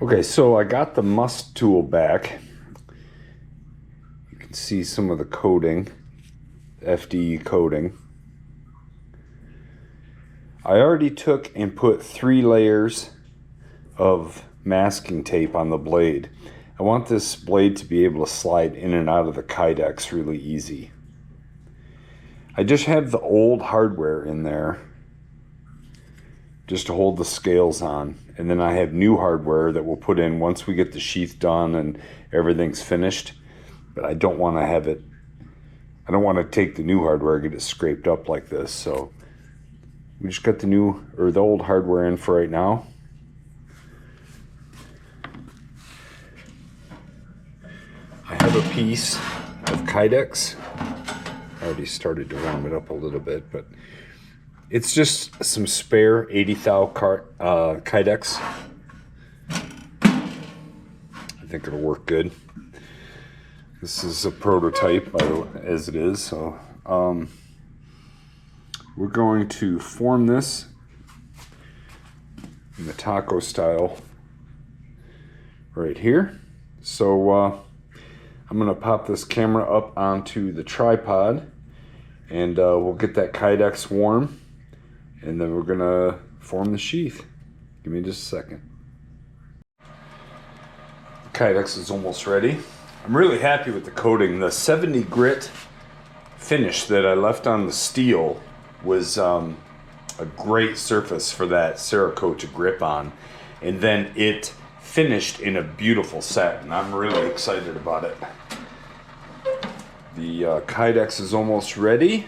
Okay, so I got the M.U.S.T tool back. You can see some of the coating, FD coating. I already took and put 3 layers of masking tape on the blade. I want this blade to be able to slide in and out of the Kydex really easy. I just have the old hardware in there just to hold the scales on, and then I have new hardware that we'll put in once we get the sheath done and everything's finished. But I don't want to have it, I don't want to take the new hardware and get it scraped up like this. So we just got the old hardware in for right now. I have a piece of Kydex. I already started to warm it up a little bit, but it's just some spare 80 thou Kydex. I think it'll work good. This is a prototype as it is, so we're going to form this in the taco style right here. So I'm going to pop this camera up onto the tripod, and we'll get that Kydex warm, and then we're going to form the sheath. Give me just a second. The Kydex is almost ready. I'm really happy with the coating. The 70 grit finish that I left on the steel was a great surface for that Cerakote to grip on, and then it finished in a beautiful satin. I'm really excited about it. The Kydex is almost ready.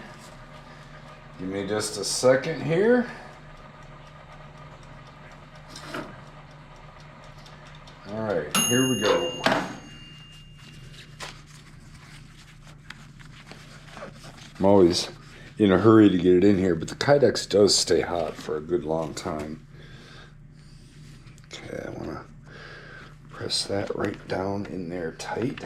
Give me just a second here. All right, here we go. I'm always in a hurry to get it in here, but the Kydex does stay hot for a good long time. Okay, I want to press that right down in there tight.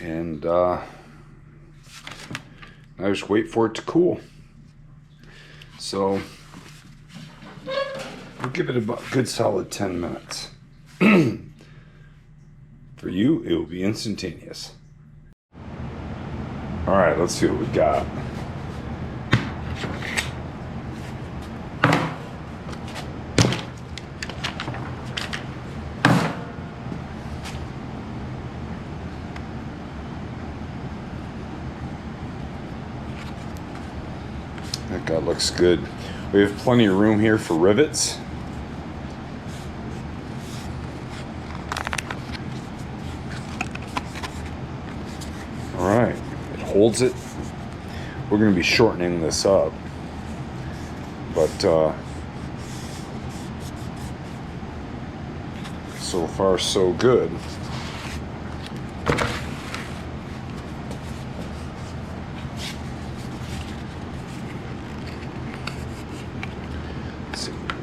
And I just wait for it to cool. So we'll give it about a good solid 10 minutes. For you, it will be instantaneous. All right, let's see what we got. That looks good. We have plenty of room here for rivets. All right, it holds it. We're going to be shortening this up, but so far so good.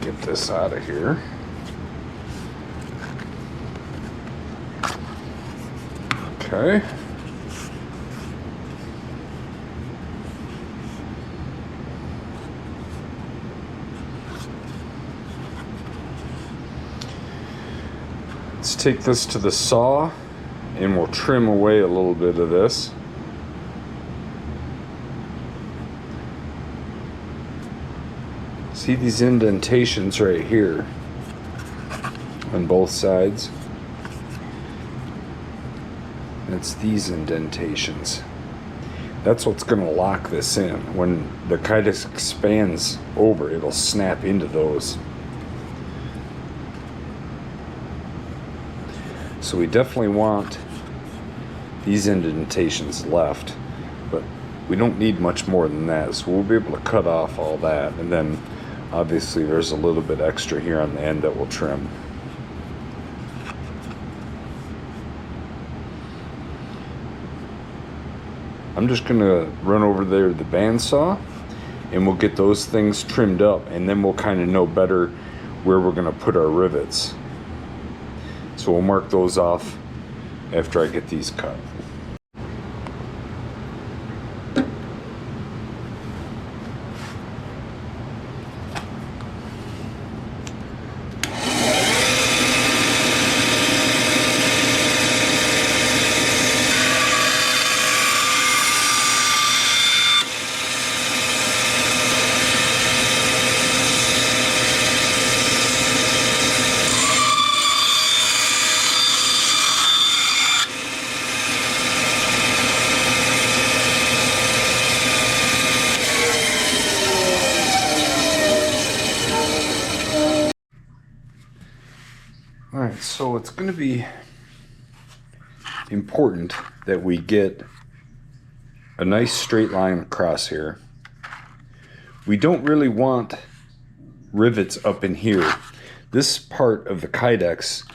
Get this out of here. Okay. Let's take this to the saw and we'll trim away a little bit of this. See these indentations right here on both sides? It's these indentations. That's what's going to lock this in. When the Kydex expands over, it'll snap into those. So we definitely want these indentations left, but we don't need much more than that. So we'll be able to cut off all that, and then obviously there's a little bit extra here on the end that we'll trim. I'm just gonna run over there to the bandsaw and we'll get those things trimmed up, and then we'll kind of know better where we're gonna put our rivets. So we'll mark those off after I get these cut. Alright, so it's going to be important that we get a nice straight line across here. We don't really want rivets up in here. This part of the kydex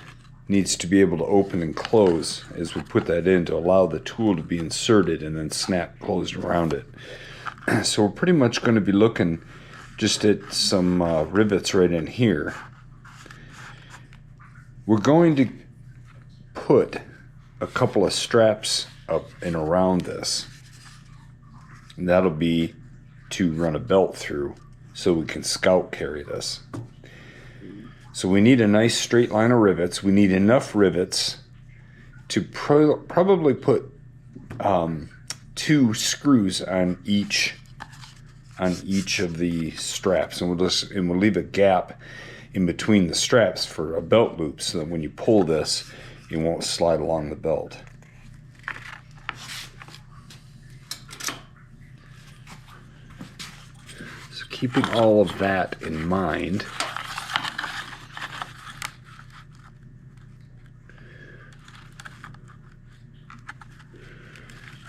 needs to be able to open and close as we put that in to allow the tool to be inserted and then snap closed around it. So we're pretty much going to be looking just at some rivets right in here. We're going to put a couple of straps up and around this. And that'll be to run a belt through so we can scout carry this. So we need a nice straight line of rivets. We need enough rivets to probably put 2 screws on each of the straps, and we'll leave a gap in between the straps for a belt loop so that when you pull this, it won't slide along the belt. So keeping all of that in mind,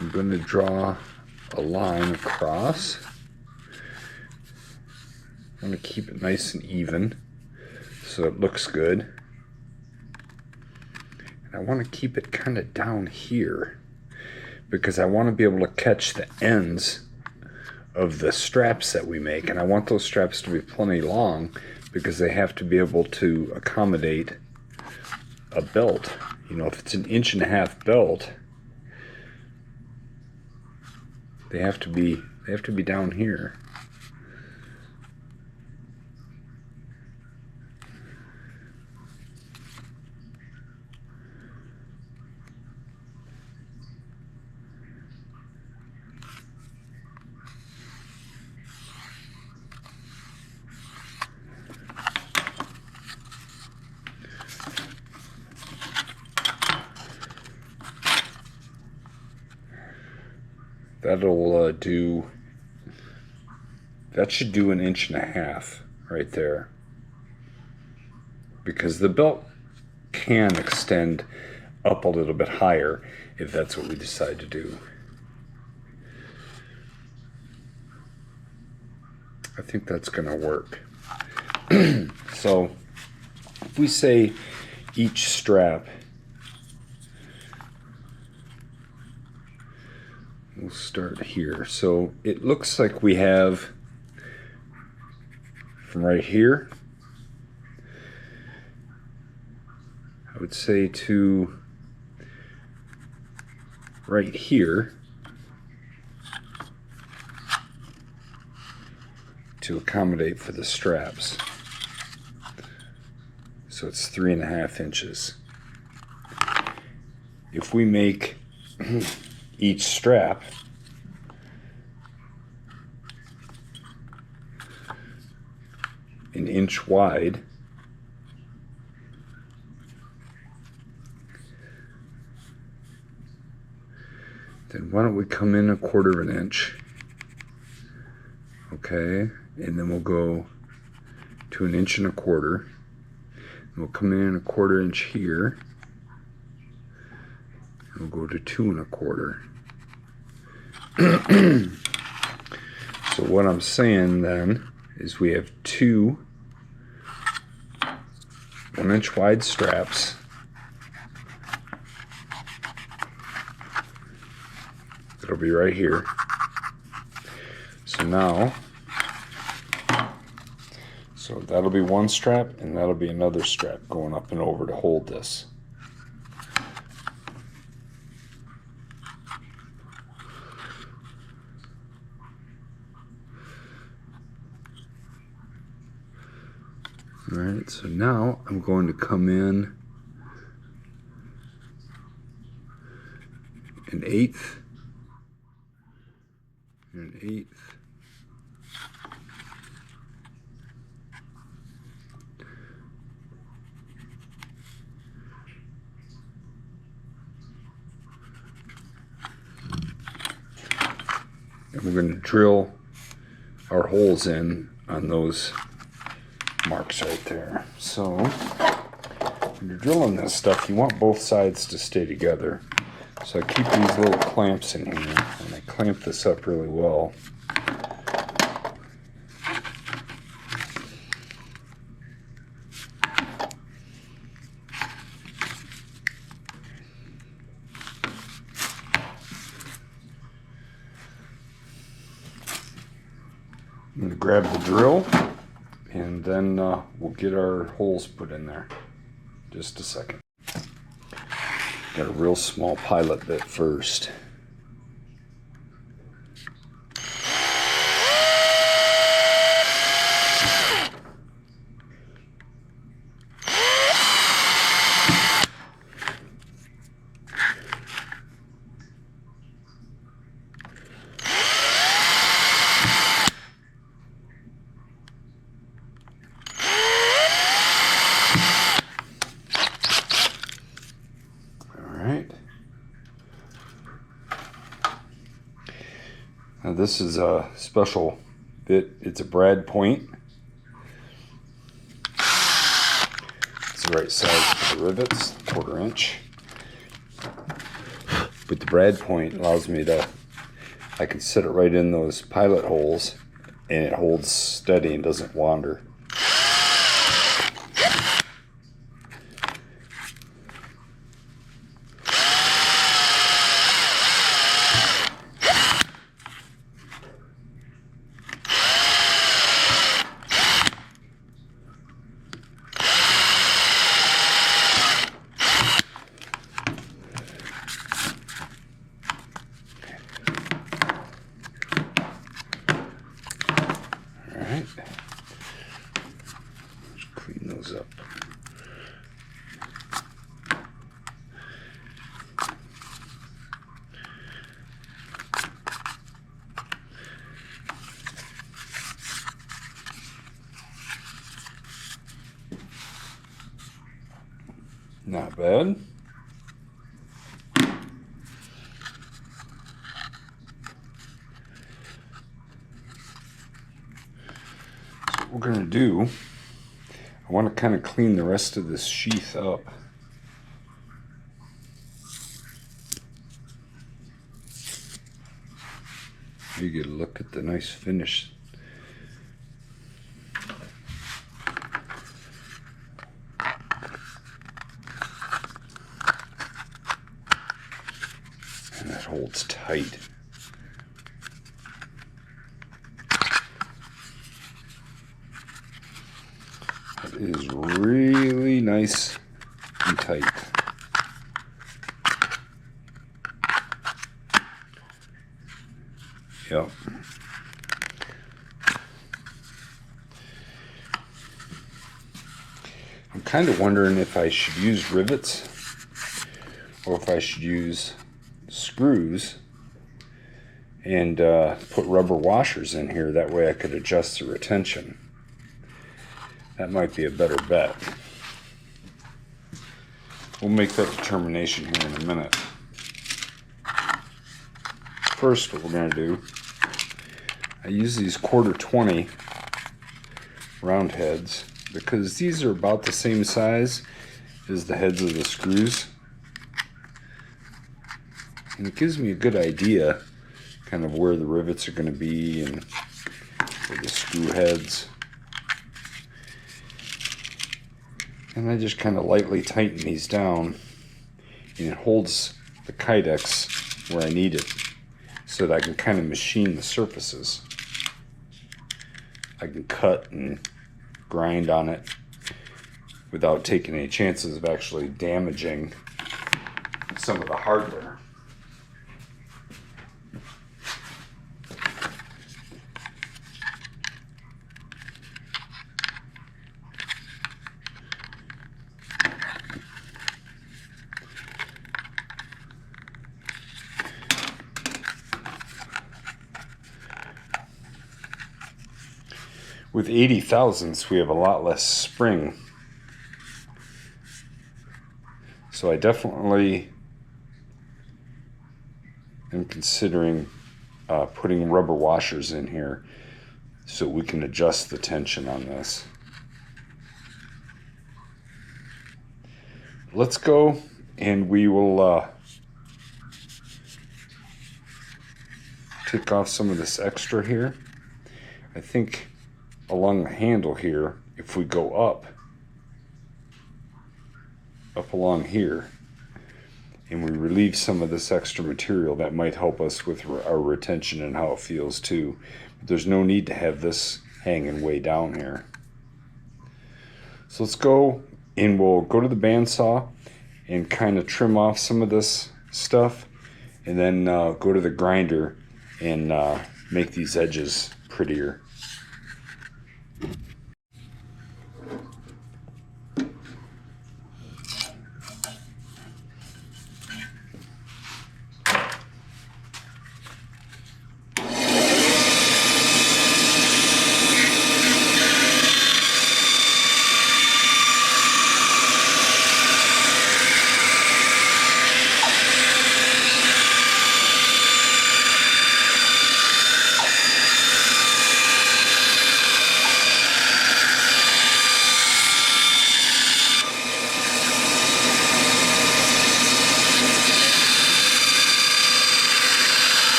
I'm going to draw a line across. I'm going to keep it nice and even so it looks good. And I want to keep it kind of down here because I want to be able to catch the ends of the straps that we make, and I want those straps to be plenty long because they have to be able to accommodate a belt. You know, if it's an 1.5-inch belt, they have to be down here. That'll that should do 1.5 inches right there, because the belt can extend up a little bit higher if that's what we decide to do. I think that's gonna work. So if we say each strap, we'll start here. So it looks like we have from right here, I would say, to right here to accommodate for the straps. So it's 3.5 inches. If we make each strap an inch wide, then why don't we come in 1/4 inch, okay, and then we'll go to 1.25 inches. We'll come in 1/4 inch here, and we'll go to 2.25. So what I'm saying then is we have 2 1-inch wide straps It'll be right here. So now, so that'll be one strap, and that'll be another strap going up and over to hold this. All right, so now I'm going to come in an eighth, and an eighth, and we're going to drill our holes in on those marks right there. So when you're drilling this stuff, you want both sides to stay together. So I keep these little clamps in here, and I clamp this up really well. I'm going to grab the drill, and then we'll get our holes put in there. Just a second. Got a real small pilot bit first. Now this is a special bit. It's a brad point. It's the right size for the rivets, 1/4 inch. But the brad point allows me to, I can set it right in those pilot holes, and it holds steady and doesn't wander. Just clean those up. Not bad. What we're going to do, I want to kind of clean the rest of this sheath up. You get a look at the nice finish. And that holds tight. It is really nice and tight. Yep. I'm kind of wondering if I should use rivets or if I should use screws and put rubber washers in here. That way I could adjust the retention. That might be a better bet. We'll make that determination here in a minute. First, what we're going to do, I use these 1/4-20 round heads because these are about the same size as the heads of the screws. And it gives me a good idea kind of where the rivets are going to be and where the screw heads. And I just kind of lightly tighten these down, and it holds the kydex where I need it. so that I can kind of machine the surfaces. I can cut and grind on it without taking any chances of actually damaging some of the hardware. With 80 thousandths, we have a lot less spring. So I definitely am considering putting rubber washers in here so we can adjust the tension on this. Let's go and we will take off some of this extra here. I think along the handle here, if we go up along here, and we relieve some of this extra material, that might help us with our retention and how it feels too. But there's no need to have this hanging way down here. So let's go and we'll go to the bandsaw and kind of trim off some of this stuff, and then go to the grinder and make these edges prettier.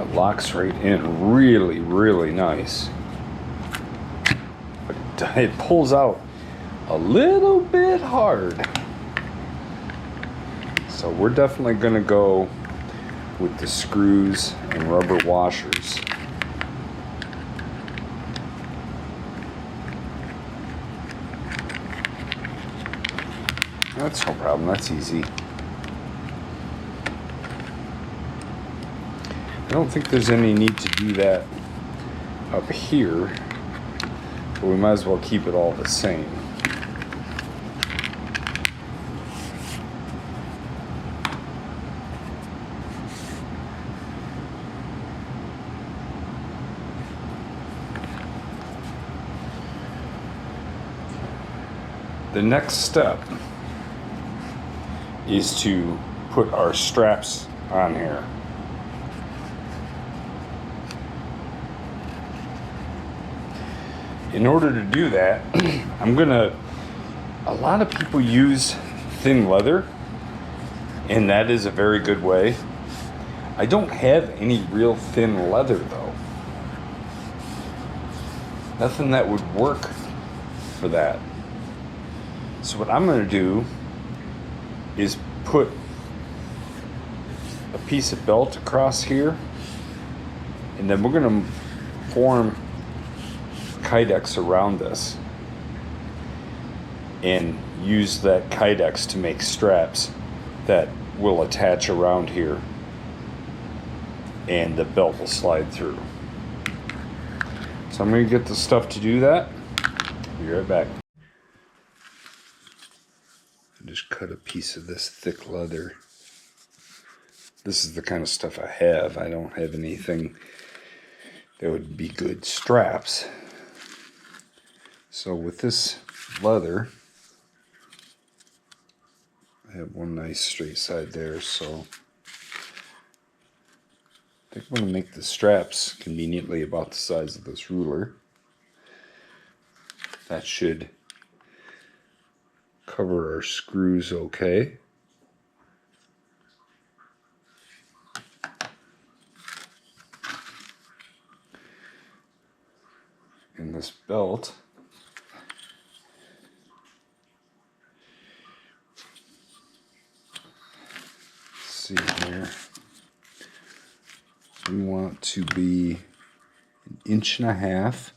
It locks right in really, really nice. But it pulls out a little bit hard. So we're definitely going to go with the screws and rubber washers. That's no problem, that's easy. I don't think there's any need to do that up here, but we might as well keep it all the same. The next step is to put our straps on here. In order to do that, a lot of people use thin leather, and that is a very good way. I don't have any real thin leather though. Nothing that would work for that. So what I'm going to do is put a piece of belt across here, and then we're going to form kydex around this and use that kydex to make straps that will attach around here, and the belt will slide through. So I'm going to get the stuff to do that. Be right back. Just cut a piece of this thick leather. This is the kind of stuff I have. I don't have anything that would be good straps. So with this leather, I have one nice straight side there, so I think I'm going to make the straps conveniently about the size of this ruler. That should cover our screws okay. And this belt, let's see here, we want to be 1.5 inches.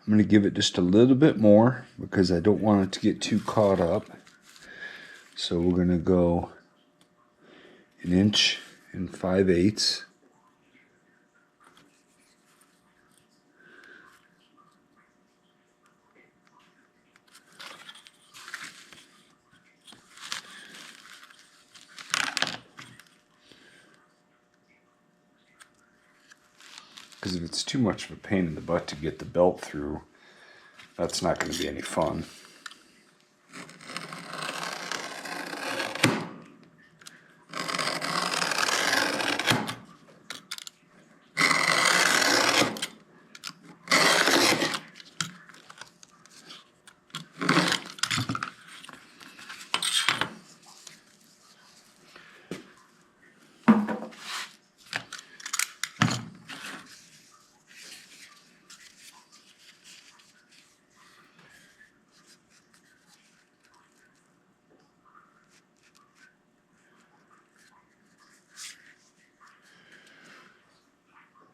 I'm going to give it just a little bit more because I don't want it to get too caught up. So we're going to go 1 5/8 inches. Because if it's too much of a pain in the butt to get the belt through, that's not going to be any fun.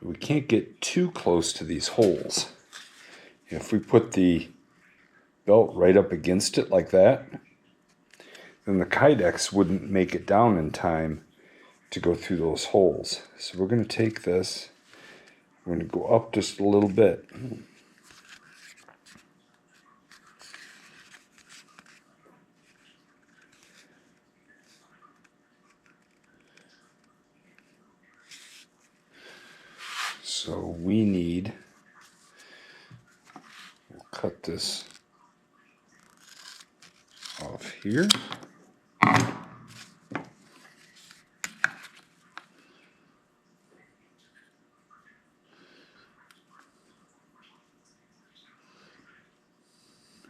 We can't get too close to these holes. If we put the belt right up against it like that, then the kydex wouldn't make it down in time to go through those holes. So we're going to take this, we're going to go up just a little bit. So we need, we'll cut this off here.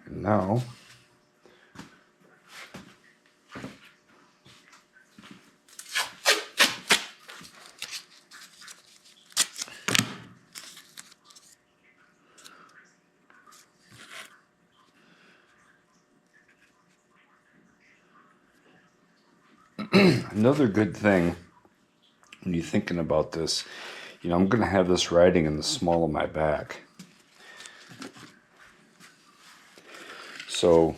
And now Another good thing when you're thinking about this, you know, I'm going to have this riding in the small of my back. So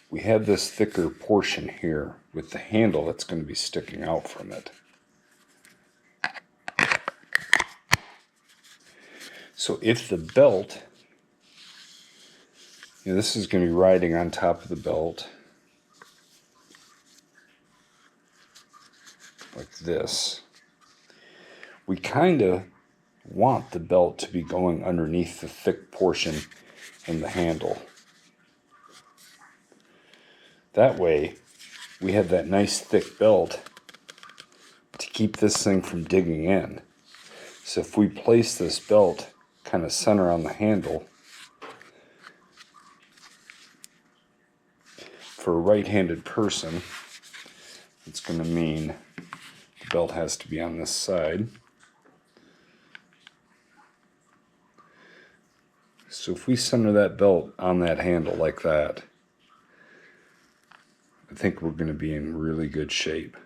we have this thicker portion here with the handle that's going to be sticking out from it. So if the belt, you know, this is going to be riding on top of the belt like this. We kind of want the belt to be going underneath the thick portion in the handle. That way, we have that nice thick belt to keep this thing from digging in. So if we place this belt kind of center on the handle, for a right-handed person, it's going to mean the belt has to be on this side. So if we center that belt on that handle like that, I think we're going to be in really good shape.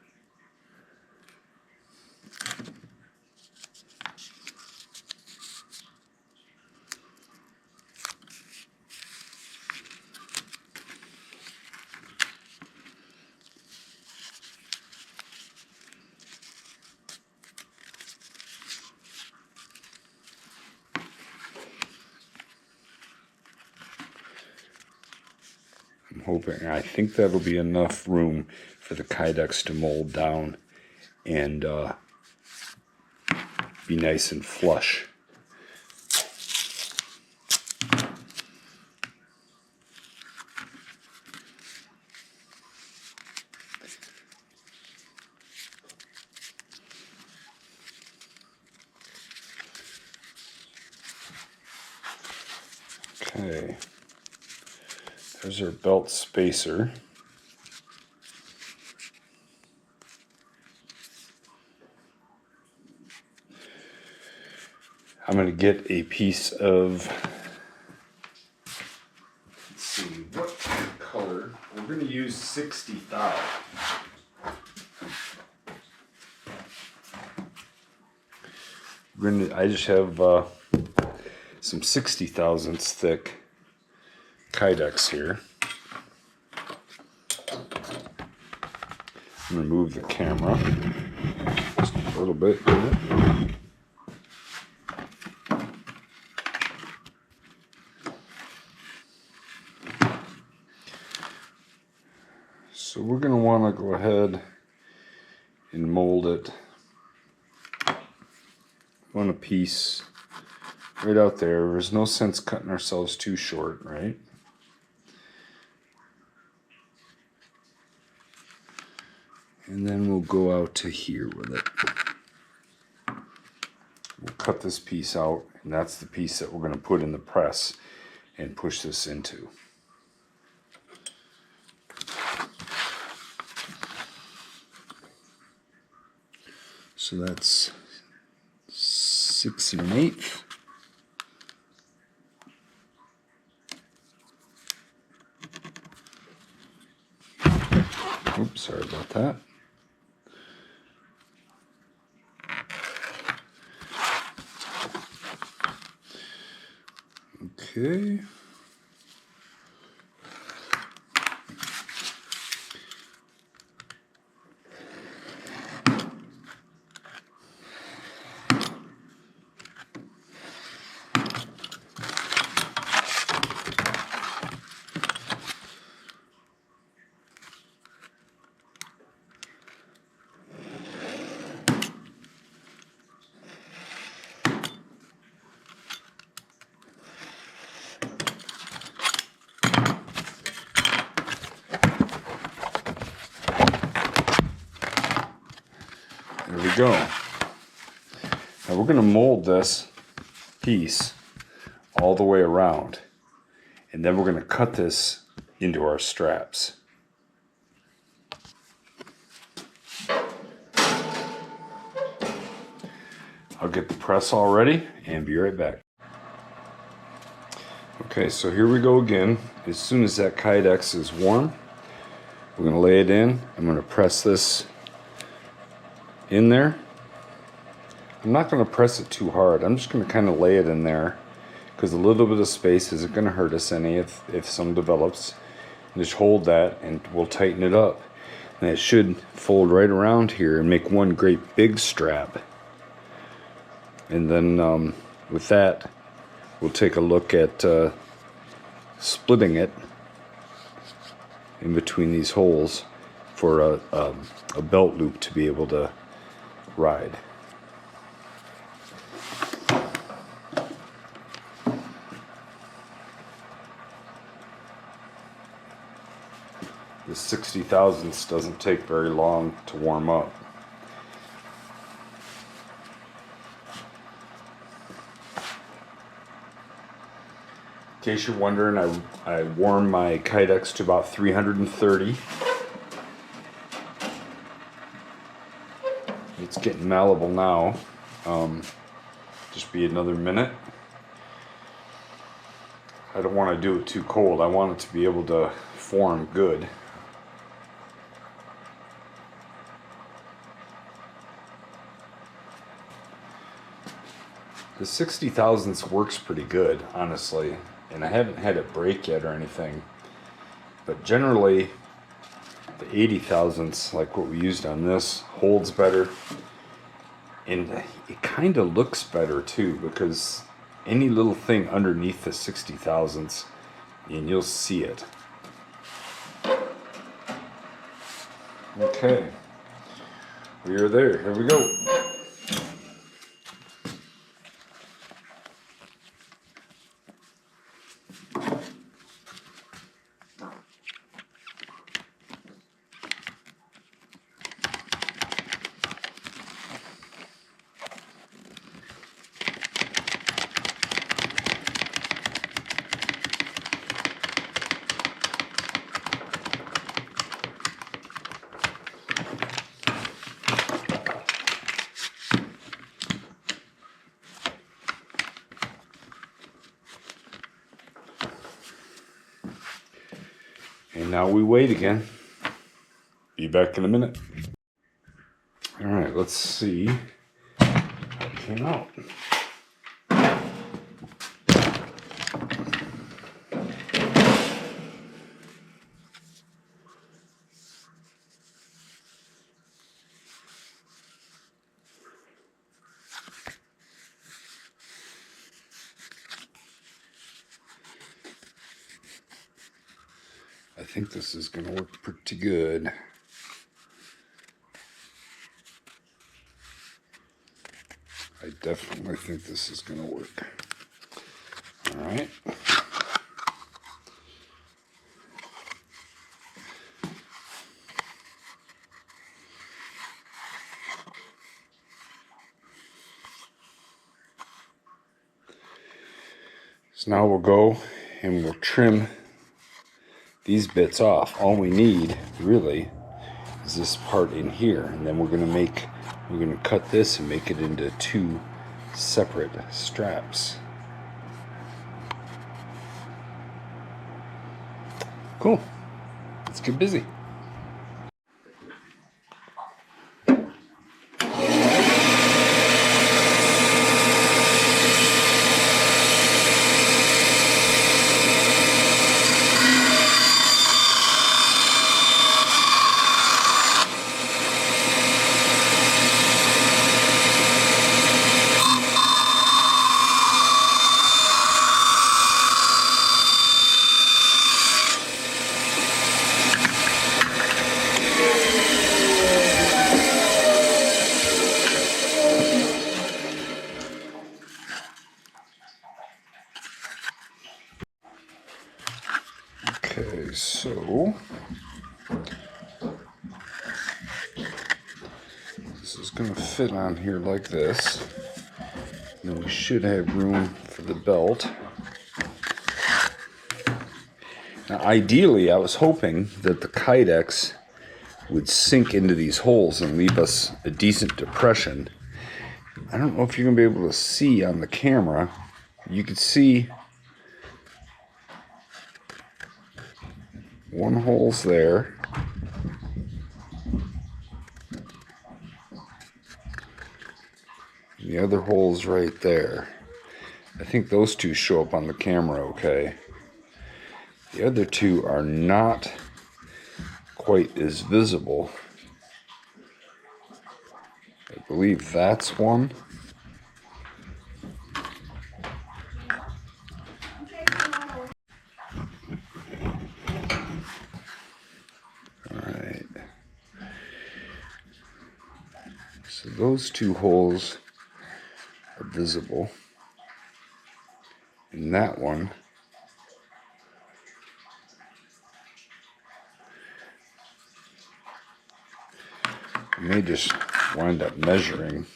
I'm hoping, I think that'll be enough room for the kydex to mold down and be nice and flush. Okay, there's our belt spacer. I'm going to get a piece of, let's see, what color? We're going to use 60 thou. I just have some 60 thousandths thick kydex here. I'm going to move the camera just a little bit. So we're going to want to go ahead and mold it. Want a piece right out there. There's no sense cutting ourselves too short, right? And then we'll go out to here with it. We'll cut this piece out, and that's the piece that we're going to put in the press and push this into. So that's 6 1/8. Oops, sorry about that. Okay. There we go. Now we're going to mold this piece all the way around, and then we're going to cut this into our straps. I'll get the press all ready and be right back. Okay, so here we go again. As soon as that kydex is warm, We're going to lay it in. I'm going to press this in there. I'm not going to press it too hard. I'm just going to kind of lay it in there because a little bit of space isn't going to hurt us any if some develops. Just hold that and we'll tighten it up. And it should fold right around here and make one great big strap. And then with that, we'll take a look at splitting it in between these holes for a belt loop to be able to ride. The 60 thousandths doesn't take very long to warm up. In case you're wondering, I warm my Kydex to about 330. It's getting malleable now. Just be another minute. I don't want to do it too cold. I want it to be able to form good. The 60 thousandths works pretty good, honestly, and I haven't had it break yet or anything. But generally, the 80 thousandths, like what we used on this, holds better, and it kind of looks better too, because any little thing underneath the 60 thousandths, and you'll see it. Okay, we are there. Here we go. And now we wait again. Be back in a minute. All right, let's see how it came out. I think this is going to work pretty good. I definitely think this is going to work. All right. So now we'll go and we'll trim these bits off. All we need really is this part in here, and then we're gonna cut this and make it into two separate straps. Cool. Let's get busy. Okay, so this is going to fit on here like this. And we should have room for the belt. Now, ideally, I was hoping that the Kydex would sink into these holes and leave us a decent depression. I don't know if you're going to be able to see on the camera. You can see one hole's there, the other hole's right there. I think those two show up on the camera okay. The other two are not quite as visible. I believe that's one. Alright. So those two holes are visible. And that one I may just wind up measuring.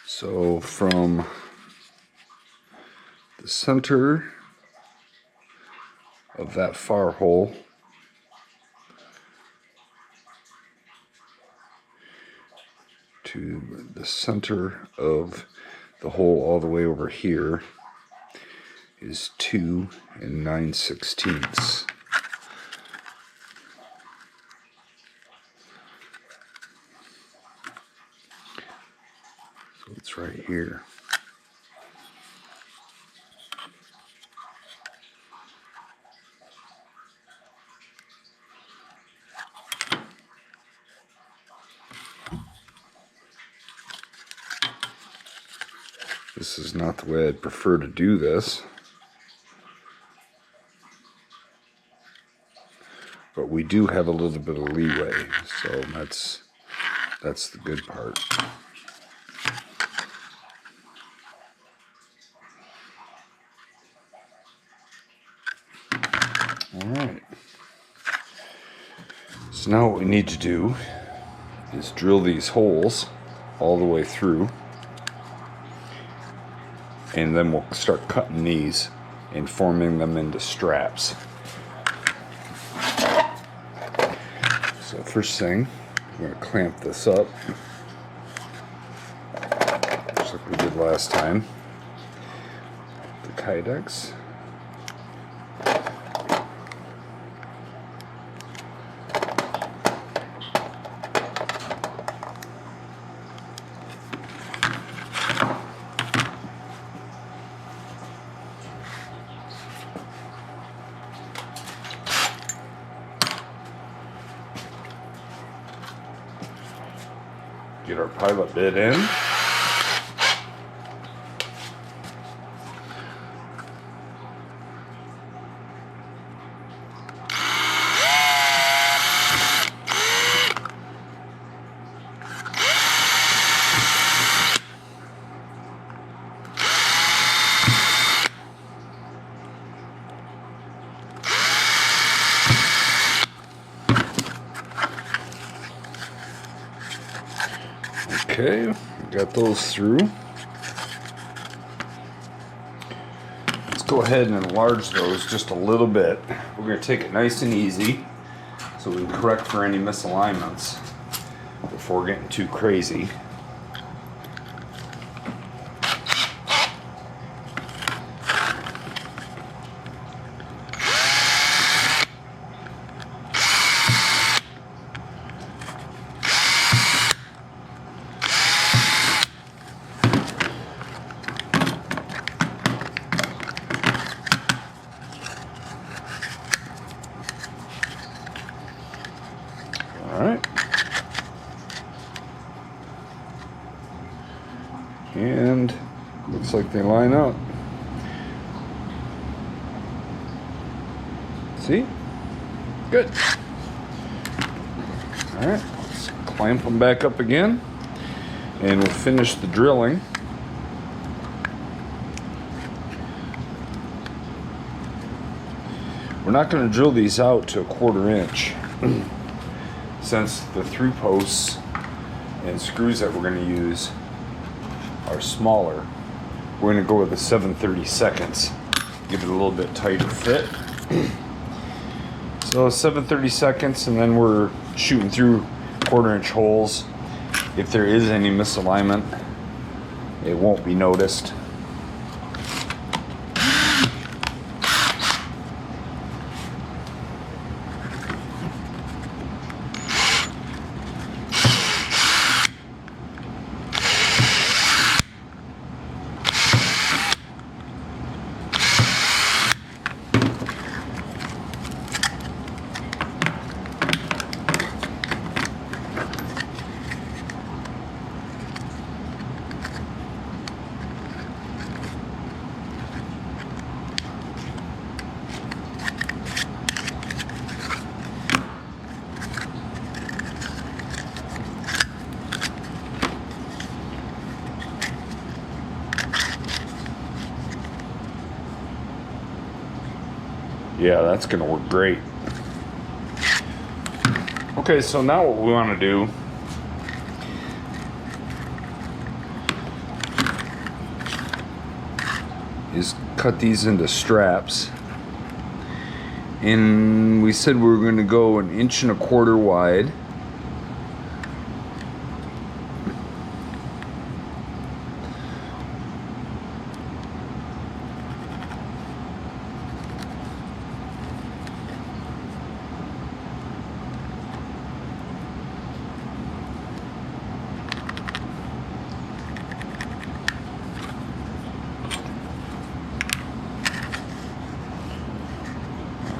So from the center of that far hole to the center of the hole all the way over here is 2 9/16. So it's right here. This is not the way I'd prefer to do this, but we do have a little bit of leeway, so that's the good part. All right. So now what we need to do is drill these holes all the way through, and then we'll start cutting these and forming them into straps. So first thing, I'm going to clamp this up, just like we did last time. The Kydex. Get our pilot bit in. Okay, got those through. Let's go ahead and enlarge those just a little bit. We're going to take it nice and easy so we can correct for any misalignments before getting too crazy. Alright. And looks like they line up. See? Good. Alright, let's clamp them back up again. And we'll finish the drilling. We're not going to drill these out to 1/4 inch. Since the through posts and screws that we're going to use are smaller, we're going to go with the 7/32, give it a little bit tighter fit. So 7/32, and then we're shooting through 1/4 inch holes. If there is any misalignment, it won't be noticed. Yeah, that's gonna work great. Okay, so now what we want to do is cut these into straps. And we said we were going to go 1.25 inches wide.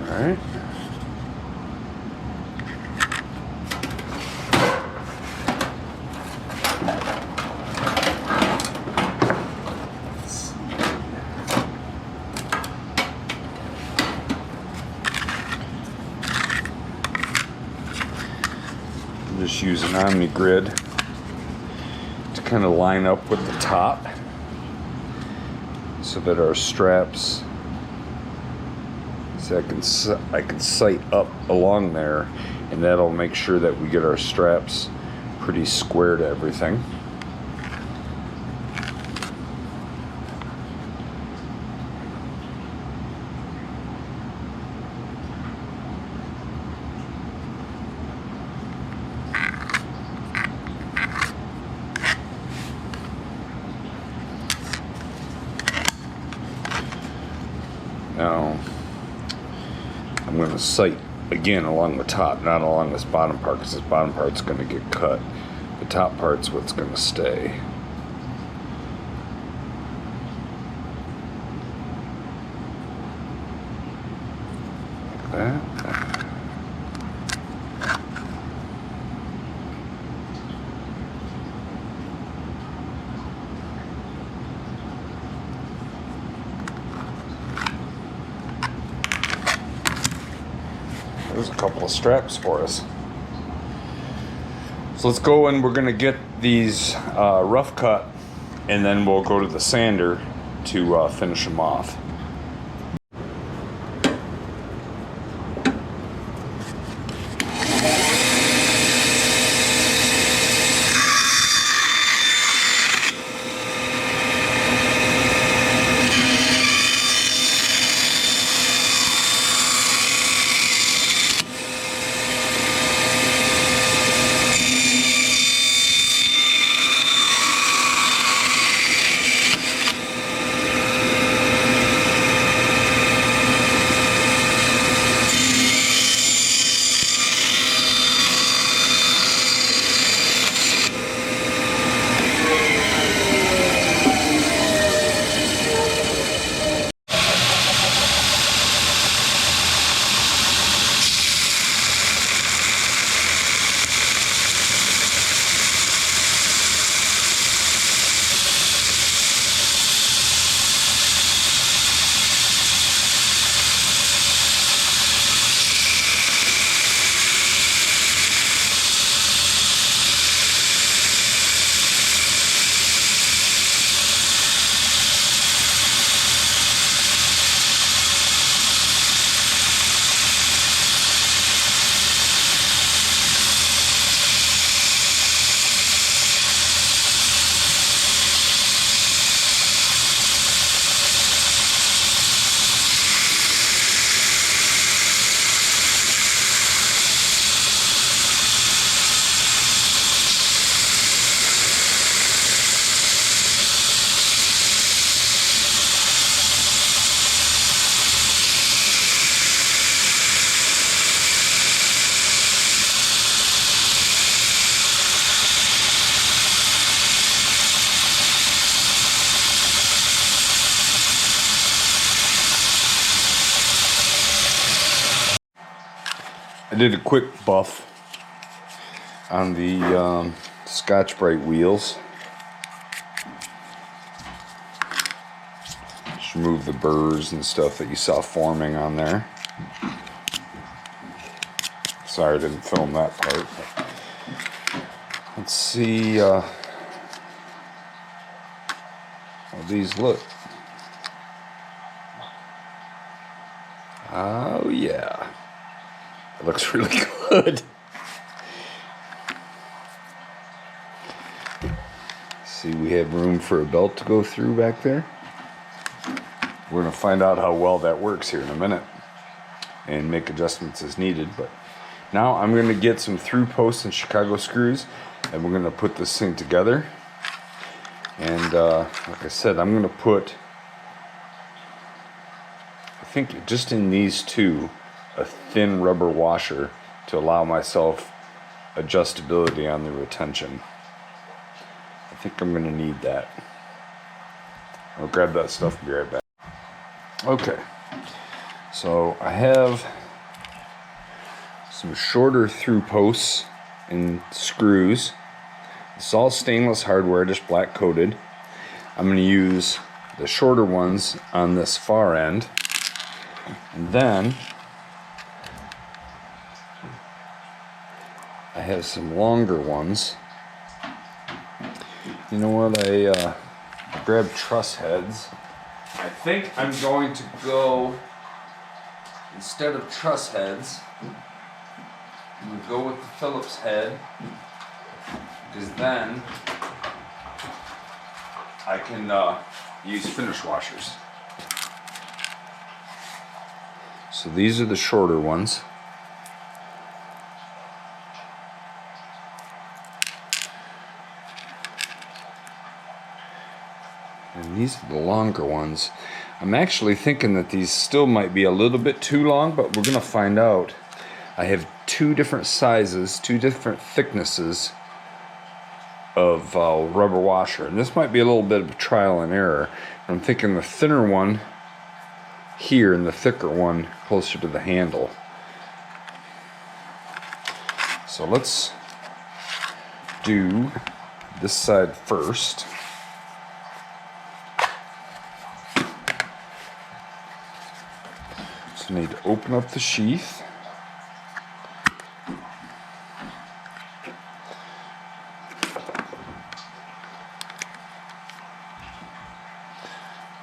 All right. Just use an Omni grid to kind of line up with the top so that our straps, so I can sight up along there, and that'll make sure that we get our straps pretty square to everything. Now, I'm going to sight again along the top, not along this bottom part, because this bottom part's going to get cut. The top part's what's going to stay. Like that. There's a couple of straps for us. So let's go, and we're gonna get these rough cut, and then we'll go to the sander to finish them off. I did a quick buff on the Scotch-Brite wheels. Just remove the burrs and stuff that you saw forming on there. Sorry I didn't film that part. Let's see how these look. Oh yeah, it looks really good. See, we have room for a belt to go through back there. We're going to find out how well that works here in a minute and make adjustments as needed. But now I'm going to get some through posts and Chicago screws, and we're going to put this thing together. And like I said, I'm going to put, I think just in these two, a thin rubber washer to allow myself adjustability on the retention. I think I'm going to need that. I'll grab that stuff and be right back. Okay, so I have some shorter through posts and screws. It's all stainless hardware, just black coated. I'm going to use the shorter ones on this far end, and then I have some longer ones. You know what, I grabbed truss heads. I think I'm going to go, instead of truss heads, I'm going to go with the Phillips head, because then I can use finish washers. So these are the shorter ones. And these are the longer ones. I'm actually thinking that these still might be a little bit too long, but we're going to find out. I have two different sizes, two different thicknesses of rubber washer. And this might be a little bit of a trial and error. I'm thinking the thinner one here and the thicker one closer to the handle. So let's do this side first. So I need to open up the sheath.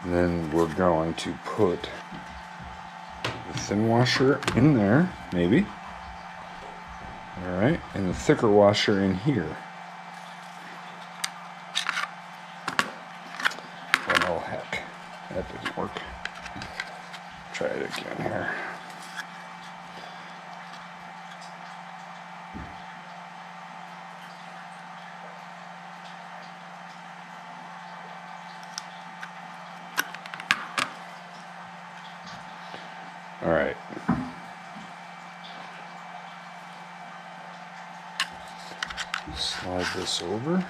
And then we're going to put the thin washer in there, maybe. All right, and the thicker washer in here. Oh heck, that didn't work. Try it again here. All right. Slide this over.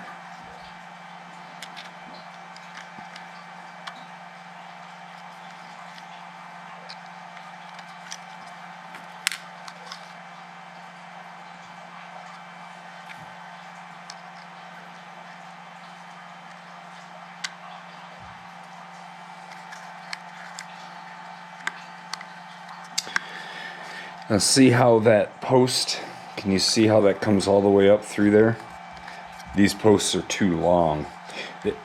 Now see how that post, can you see how that comes all the way up through there? These posts are too long.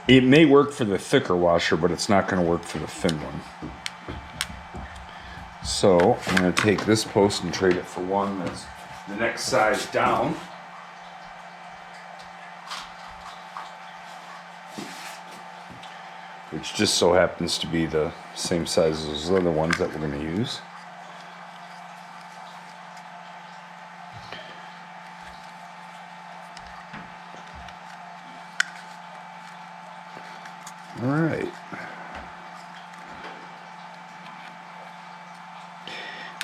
It may work for the thicker washer, but it's not going to work for the thin one. So I'm going to take this post and trade it for one that's the next size down. Which just so happens to be the same size as the other ones that we're going to use. All right.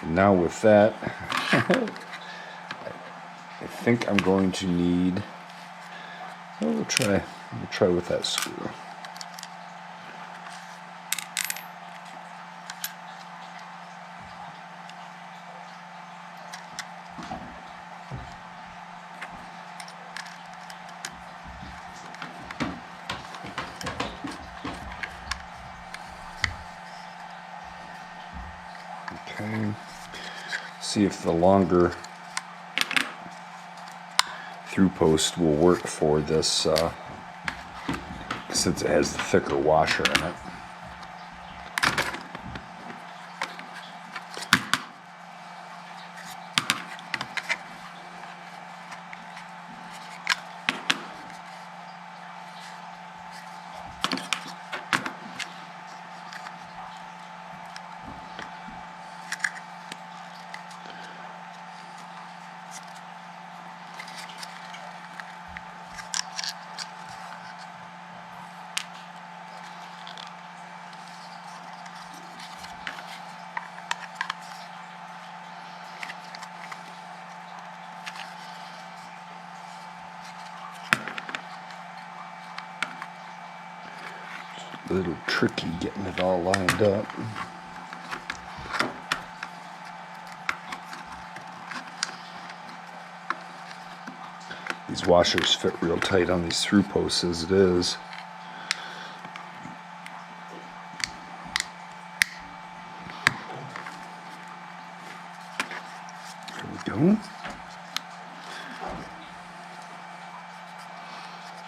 And now with that, I think I'm going to need. Oh, we'll try with that screw. Okay, see if the longer through post will work for this since it has the thicker washer in it. A little tricky getting it all lined up. These washers fit real tight on these through posts as it is. There we go.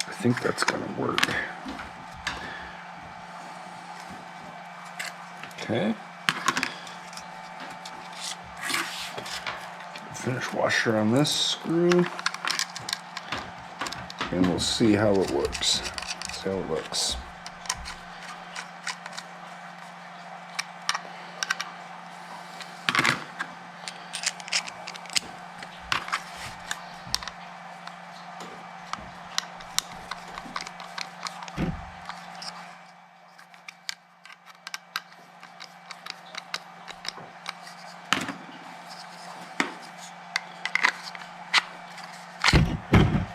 I think that's gonna work. Okay. Finish washer on this screw. And we'll see how it works. See how it looks.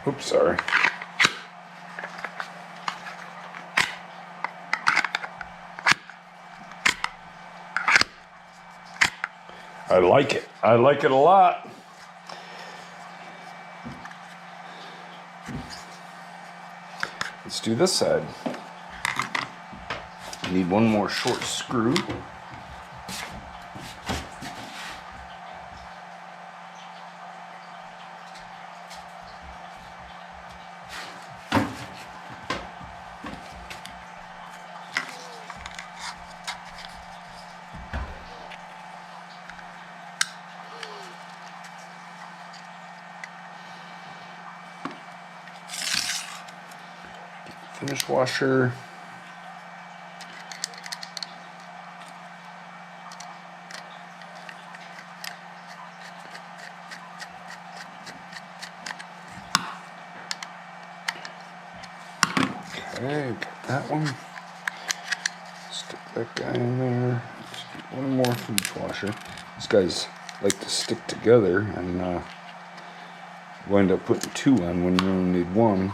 Oops, sorry. I like it. I like it a lot. Let's do this side. I need one more short screw. Finish washer. Okay, got that one. Stick that guy in there. Just get one more from each washer. These guys like to stick together, and you end up putting two on when you only need one.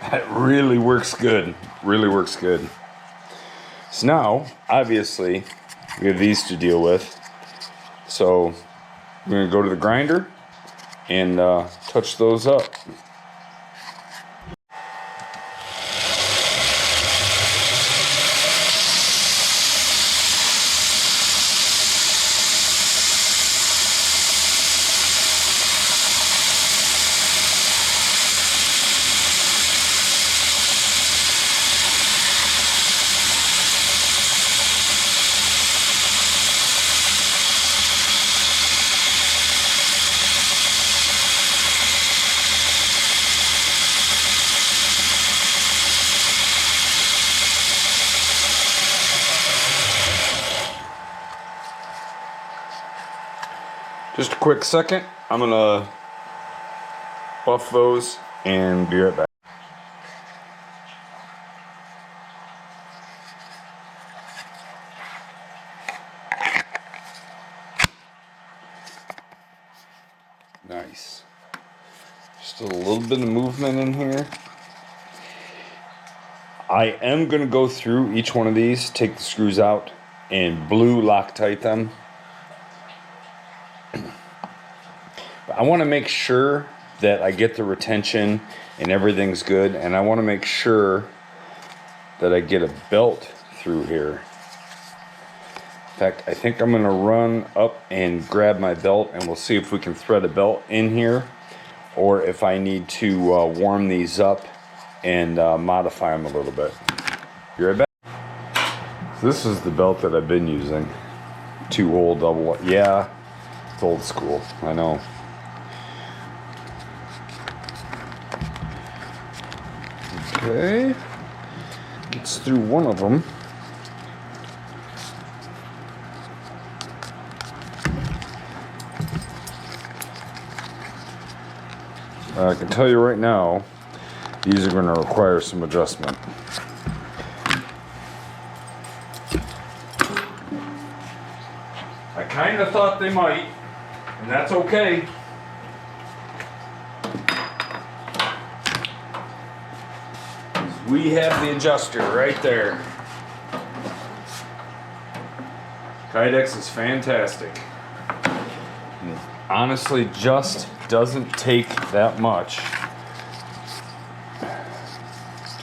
That really works good. Really works good. So now, obviously, we have these to deal with. So we're going to go to the grinder and touch those up. Just a quick second. I'm gonna buff those and be right back. Nice. Just a little bit of movement in here. I am gonna go through each one of these, take the screws out, and blue Loctite them. I want to make sure that I get the retention and everything's good, and I want to make sure that I get a belt through here. In fact, I think I'm going to run up and grab my belt, and we'll see if we can thread a belt in here, or if I need to warm these up and modify them a little bit. Be right back. So this is the belt that I've been using. 2-hole double. Yeah. It's old school, I know. Okay, gets through one of them. I can tell you right now, these are going to require some adjustment. I kind of thought they might, and that's okay. We have the adjuster right there. Kydex is fantastic. And honestly, just doesn't take that much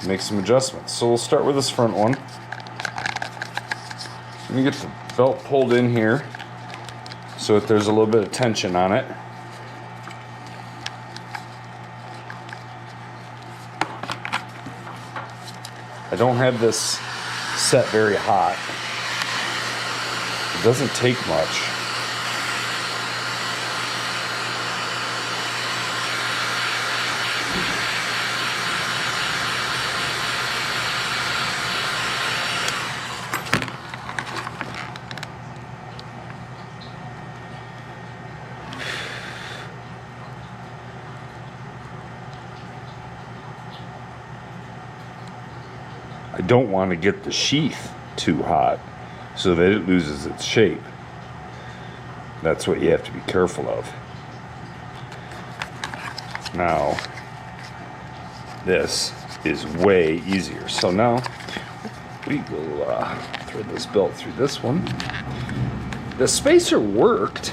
to make some adjustments. So we'll start with this front one. Let me get the belt pulled in here so that there's a little bit of tension on it. I don't have this set very hot. It doesn't take much. I don't want to get the sheath too hot so that it loses its shape. That's what you have to be careful of. Now, this is way easier. So now we will thread this belt through this one. The spacer worked.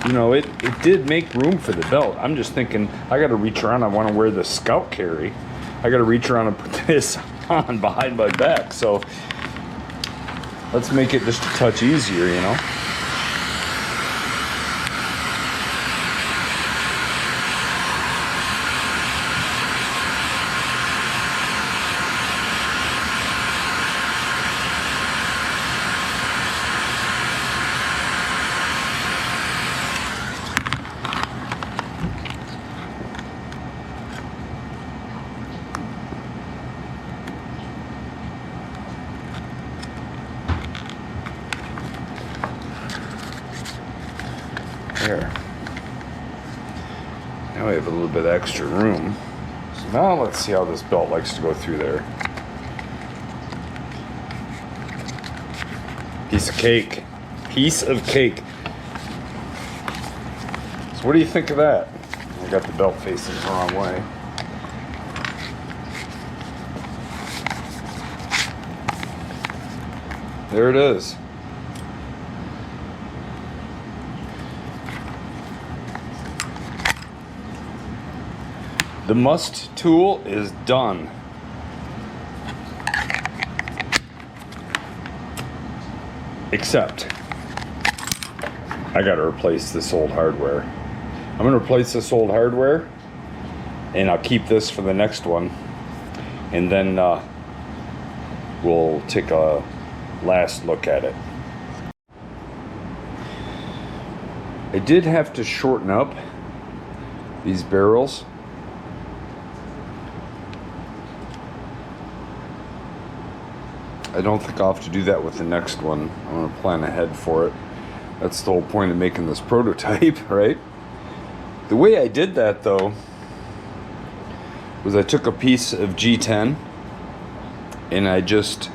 You know, it did make room for the belt. I'm just thinking, I got to reach around. I want to wear the Scout carry. I got to reach around and put this on behind my back. So let's make it just a touch easier, you know. There. Now we have a little bit extra room. So now let's see how this belt likes to go through there. Piece of cake. Piece of cake. So what do you think of that? I got the belt facing the wrong way. There it is. The M.U.S.T tool is done. Except, I gotta replace this old hardware. I'm gonna replace this old hardware, and I'll keep this for the next one. And then we'll take a last look at it. I did have to shorten up these barrels. I don't think I'll have to do that with the next one. I'm going to plan ahead for it. That's the whole point of making this prototype, right? The way I did that, though, was I took a piece of G10 and I just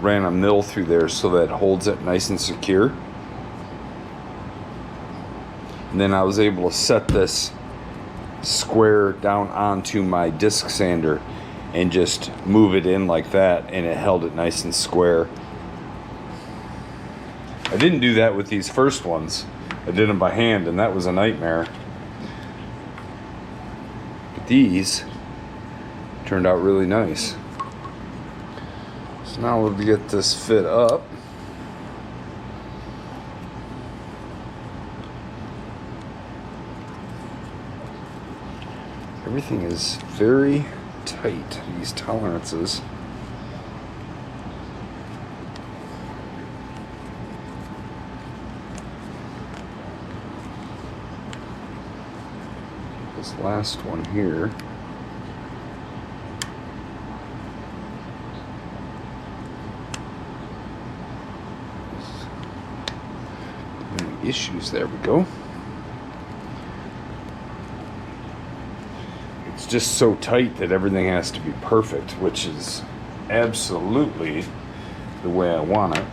ran a mill through there so that it holds it nice and secure. And then I was able to set this square down onto my disc sander and just move it in like that, and it held it nice and square. I didn't do that with these first ones. I did them by hand, and that was a nightmare. But these turned out really nice. So now we'll get this fit up. Everything is very tight, these tolerances. this last one here. Any issues? There we go. It's just so tight that everything has to be perfect, which is absolutely the way I want it.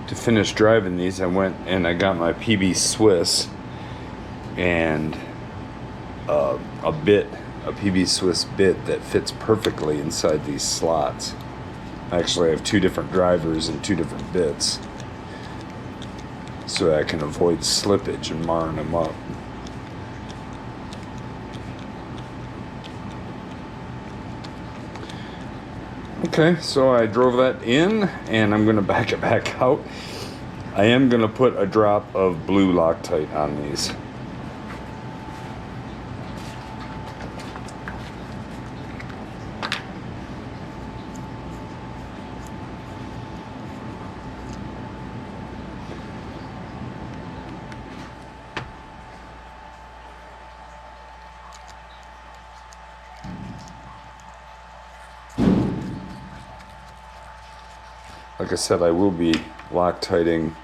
To finish driving these, I went and I got my PB Swiss and a PB Swiss bit that fits perfectly inside these slots. Actually, I have two different drivers and two different bits, so I can avoid slippage and marring them up. Okay, so I drove that in, and I'm going to back it back out. I am going to put a drop of blue Loctite on these. Like I said, I will be Loctiting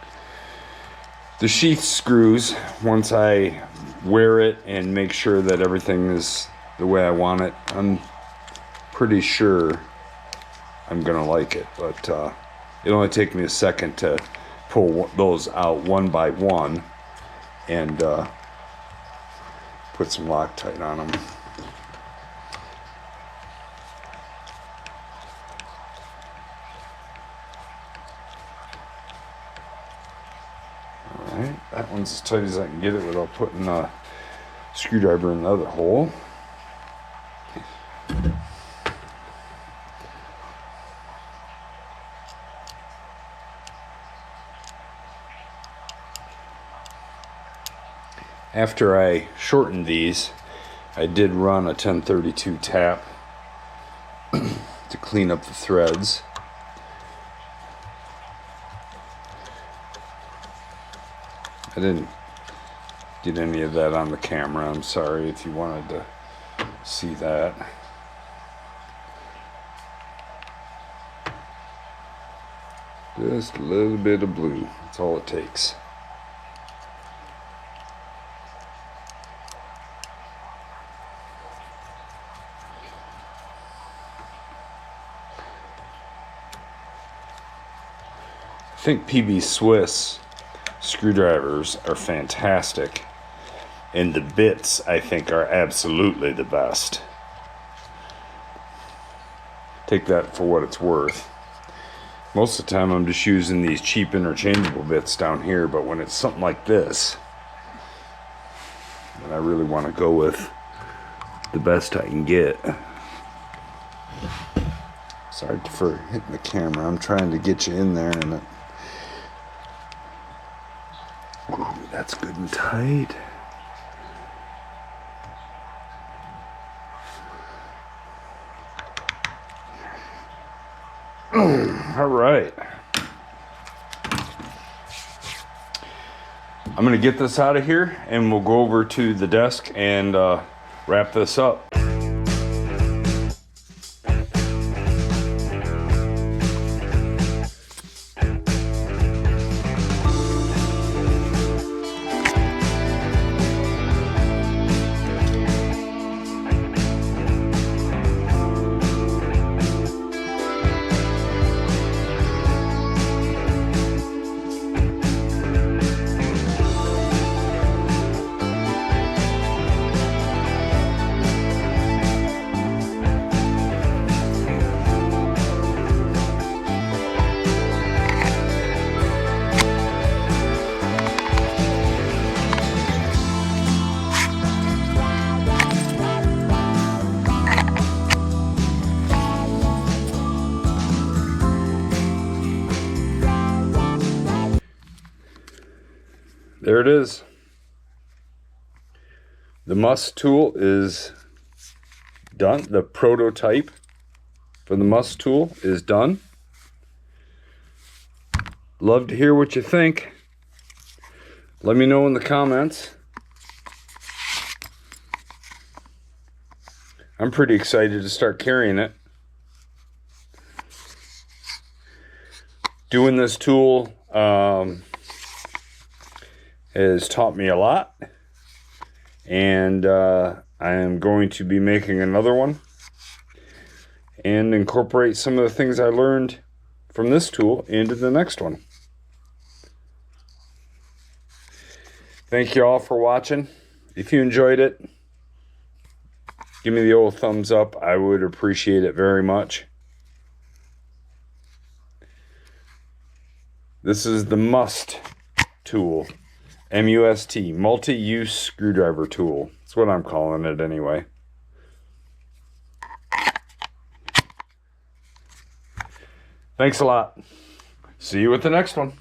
the sheath screws once I wear it and make sure that everything is the way I want it. I'm pretty sure I'm gonna like it, but it only takes me a second to pull those out one by one and put some Loctite on them. That one's as tight as I can get it without putting a screwdriver in the other hole. After I shortened these, I did run a 1032 tap to clean up the threads. I didn't get any of that on the camera. I'm sorry if you wanted to see that. Just a little bit of blue. That's all it takes. I think PB Swiss screwdrivers are fantastic, and the bits I think are absolutely the best. Take that for what it's worth. Most of the time I'm just using these cheap interchangeable bits down here, but when it's something like this, then I really want to go with the best I can get. Sorry for hitting the camera. I'm trying to get you in there, and ooh, that's good and tight. All right. I'm going to get this out of here, and we'll go over to the desk and wrap this up. There it is. The M.U.S.T tool is done. The prototype for the M.U.S.T tool is done. Love to hear what you think. Let me know in the comments. I'm pretty excited to start carrying it. Doing this tool has taught me a lot, and I am going to be making another one and incorporate some of the things I learned from this tool into the next one. Thank you all for watching. If you enjoyed it, give me the old thumbs up. I would appreciate it very much. This is the M.U.S.T tool. M.U.S.T, multi-use screwdriver tool. That's what I'm calling it anyway. Thanks a lot. See you with the next one.